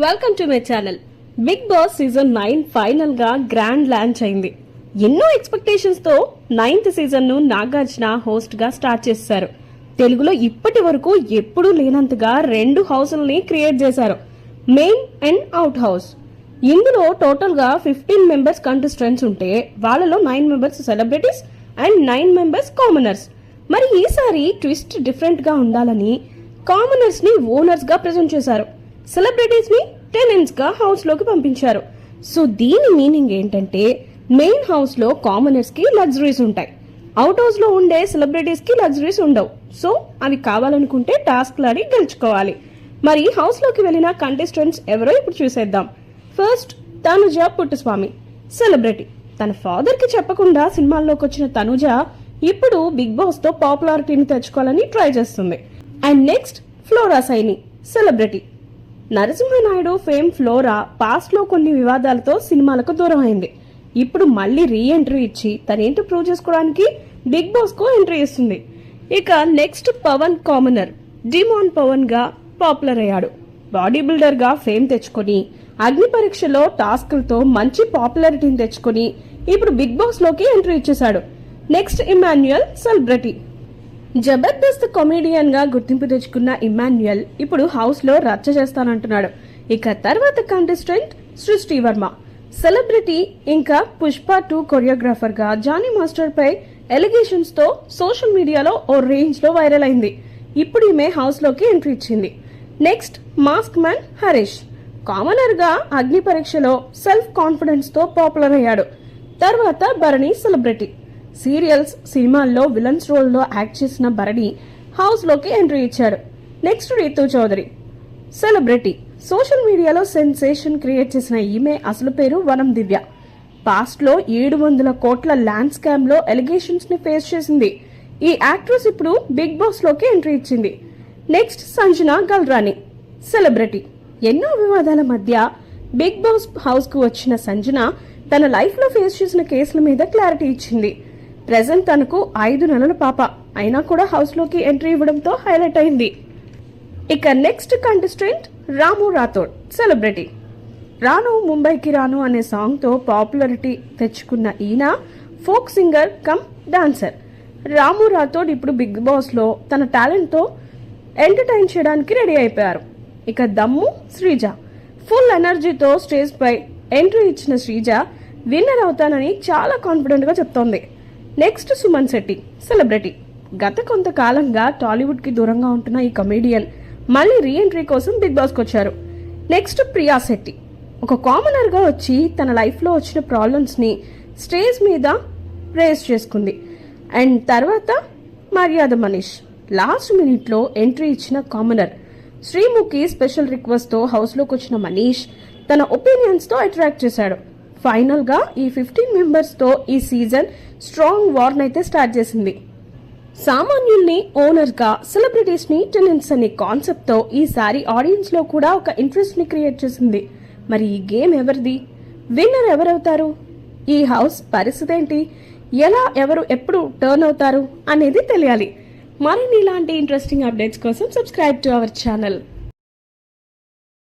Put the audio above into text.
Welcome to my channel. Bigg Boss season 9 final గా grand launch అయింది. ఎన్నో expectations తో 9th సీజన్ ను నాగార్జున హోస్ట్ గా స్టార్ట్ చేశారు. తెలుగులో ఇప్పటి వరకు ఎప్పుడూ లేనంతగా 2 హౌస్లని క్రియేట్ చేశారు, మెయిన్ అండ్ అవుట్ హౌస్. ఇందులో టోటల్ గా 15 మెంబర్స్ కంటెస్టెంట్స్ ఉంటే వాళ్ళలో 9 members celebrities and 9 members commoners. మరి ఈసారి ట్విస్ట్ డిఫరెంట్ గా ఉండాలని కామనర్స్ ని ఓనర్స్ గా ప్రెజెంట్ చేశారు, సెలబ్రిటీస్ ని టెనెంట్స్ గా హౌస్ లోకి పంపించారు. సో దీని మీనింగ్ ఏంటంటే మెయిన్ హౌస్ లో కామనర్స్ కి లగ్జరీస్ ఉంటాయి, అవుట్ హౌస్ లో ఉండే సెలబ్రిటీస్ కి లగ్జరీస్ ఉండవు. సో అవి కావాలనుకుంటే టాస్క్ లాడి గెలుచుకోవాలి. మరి హౌస్ లోకి వెళ్ళిన కంటెస్టెంట్స్ ఎవరో ఇప్పుడు చూసేద్దాం. First Tanuja Puttuswamy, celebrity. తన ఫాదర్ కి చెప్పకుండా సినిమాల్లోకి వచ్చిన తనుజ ఇప్పుడు బిగ్ బాస్ తో పాపులారిటీని తెచ్చుకోవాలని ట్రై చేస్తుంది. And next Flora Saini, celebrity. Narasimha Naidu fame Flora past లో కొన్ని వివాదాలతో సినిమాలకు దూరం అయింది. ఇప్పుడు మళ్ళీ రీ ఎంట్రీ ఇచ్చి తనేంటో ప్రూవ్ చేసుకోవడానికి బిగ్ బాస్ కు ఎంట్రీ ఇస్తుంది. ఇక నెక్స్ట్ పవన్ కామనర్, డిమాన్ పవన్ గా పాపులర్ అయ్యాడు. బాడీ బిల్డర్ గా ఫేమ్ తెచ్చుకొని అగ్ని పరీక్షలో టాస్క్లతో మంచి పాపులారిటీని తెచ్చుకొని ఇప్పుడు బిగ్ బాస్ లోకి ఎంట్రీ ఇచ్చేశాడు. Next Emmanuel, celebrity. Jabardasth comedian గా గుర్తింపు తెచ్చుకున్న ఇమాన్యుయల్ ఇప్పుడు హౌస్ లో రచ్చ చేస్తానంటున్నాడు. ఇక తర్వాత కంటెస్టెంట్ సృష్టి వర్మ, సెలబ్రిటీ. ఇంకా పుష్ప 2 కొరియోగ్రాఫర్ గా జానీ మాస్టర్ పై ఎలిగేషన్స్ తో సోషల్ మీడియాలో ఓ రేంజ్ లో వైరల్ అయింది. ఇప్పుడు ఈమె హౌస్ లోకి ఎంట్రీ ఇచ్చింది. Next mask man Harish, commoner గా అగ్ని పరీక్షలో సెల్ఫ్ కాన్ఫిడెన్స్ తో పాపులర్ అయ్యాడు. తర్వాత భరణి, సెలబ్రిటీ. సీరియల్స్, సినిమాల్లో విలన్స్ రోల్ లో యాక్ట్ చేసిన భరణి హౌస్ లోకి ఎంట్రీ ఇచ్చాడు. Next Rithu Chowdary, celebrity. Social మీడియాలో సెన్సేషన్ క్రియేట్ చేసిన ఈమె అసలు పేరు వనం దివ్య. పాస్ట్ లో 700 కోట్ల ల్యాండ్ స్కామ్ లో ఎలిగేషన్స్ ని ఫేస్ చేసింది. ఈ యాక్ట్రెస్ ఇప్పుడు బిగ్ బాస్ లోకి ఎంట్రీ ఇచ్చింది. Next Sanjana Galrani, celebrity. ఎన్నో వివాదాల మధ్య బిగ్ బాస్ హౌస్ కు వచ్చిన సంజన తన లైఫ్ లో ఫేస్ చేసిన కేసుల మీద క్లారిటీ ఇచ్చింది. ప్రెజెంట్ తనకు 5 నెలల పాప అయినా కూడా హౌస్ లోకి ఎంట్రీ ఇవ్వడంతో హైలైట్ అయింది. ఇక నెక్స్ట్ కంటెస్టెంట్ రాము రాథోడ్, సెలబ్రిటీ. రాను ముంబైకి రాను అనే సాంగ్ తో పాపులారిటీ తెచ్చుకున్న ఈయన ఫోక్ సింగర్ కమ్ డాన్సర్. రాము రాథోడ్ ఇప్పుడు బిగ్ బాస్ లో తన టాలెంట్ తో ఎంటర్టైన్ చేయడానికి రెడీ అయిపోయారు. ఇక దమ్ము శ్రీజ, ఫుల్ ఎనర్జీతో స్టేజ్ పై ఎంట్రీ ఇచ్చిన శ్రీజ విన్నర్ అవుతానని చాలా కాన్ఫిడెంట్ గా చెప్తోంది. Next Suman Shetty, celebrity. గత కొంతకాలంగా టాలీవుడ్ కి దూరంగా ఉంటున్న ఈ కమేడియన్ మళ్ళీ రీ ఎంట్రీ కోసం బిగ్ బాస్ కు వచ్చారు. నెక్స్ట్ ప్రియా శెట్టి, ఒక కామనర్ గా వచ్చి తన లైఫ్ లో వచ్చిన ప్రాబ్లమ్స్ ని స్టేజ్ మీద రేస్ చేసుకుంది. అండ్ తర్వాత మర్యాద మనీష్, లాస్ట్ మినిట్ లో ఎంట్రీ ఇచ్చిన కామనర్. శ్రీముఖి స్పెషల్ రిక్వెస్ట్ తో హౌస్ లోకి వచ్చిన మనీష్ తన ఒపీనియన్స్ తో అట్రాక్ట్ చేశాడు. ఫైనల్ గా ఈ 15 మెంబర్స్ తో ఈ సీజన్ స్ట్రాంగ్ వార్ అయితే స్టార్ట్ చేసింది. సామాన్యుల్ని ఓనర్ గా, సెలబ్రిటీస్ ని టెనెంట్స్ అనే కాన్సెప్ట్ తో ఈసారి ఆడియన్స్ లో కూడా ఒక ఇంట్రెస్ట్ ని క్రియేట్ చేసింది. మరి ఈ గేమ్ ఎవరిది, విన్నర్ ఎవరవుతారు, ఈ హౌస్ పరిస్థితి ఏంటి, ఎలా ఎవరు ఎప్పుడు టర్న్ అవుతారు అనేది తెలియాలి. మరిన్ని ఇలాంటి ఇంట్రెస్టింగ్ అప్డేట్స్ కోసం సబ్స్క్రైబ్ టు అవర్ ఛానల్.